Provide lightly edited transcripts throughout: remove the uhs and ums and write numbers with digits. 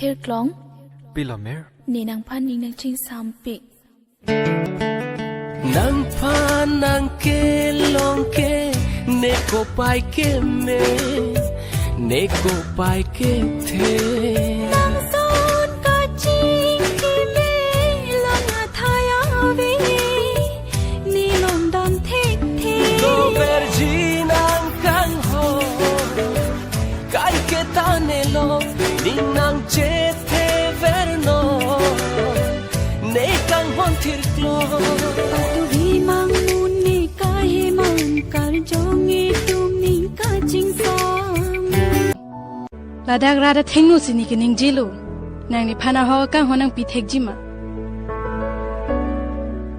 thir klong Pilamer ni nang phan ning nang ching sampi nang phan nang ke long ke ne ko pai ke me ne ko pai ke the nang son ka ching ki me long a thaya ve ni long dam thek the go verji nang kang ho kai ke tane lo ning nang che the verno ne kang hon thir klo tu vi mang mun ni ka he mang kar jong e tu ning ka ching sam ladak rada thengnu sini ke ning jilu nang ni phana ho ka honang pi thek jima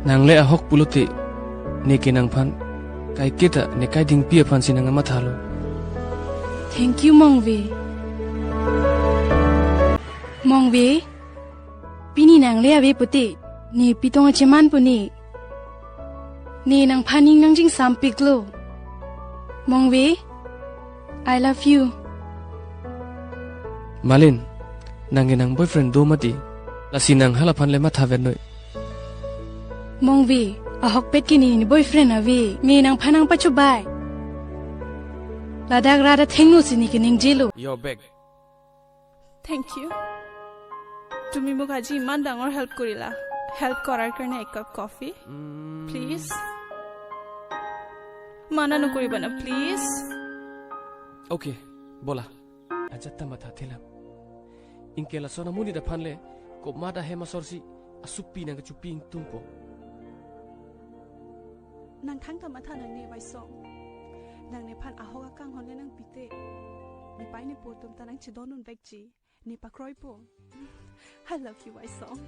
nang le ahok puluti ni ke nang phan kai kita ne kai ding pi phan sinanga mathalo thank you mongve pini nang le ave puti ni pitong cheman puni ni nang phaning nang jing sam piklo mongve I love you Malin nang boyfriend do mati lasinang halaphan le mathaver noi mongve ahok pet kini ni boyfriend ave me nang phanang pachu bai ladak rada thengnu sini ke ning jilu your bag Thank you. তুমি মোক আজি ইমান ডাঙৰ হেল্প কৰিলা হেল্প কৰাৰ কাৰণে এক cup coffee please মানা নকৰিবা না please okay bola ajatta matha thela inkela sona muni da phanle ko mada hema sorsi asupi nang chupi tumpo nang thang ta matha nang ne bai song nang ne phan ahoga kang honle nang pite ni pai ni potum ta nang chidonun bekji ni pakroi po I love you I song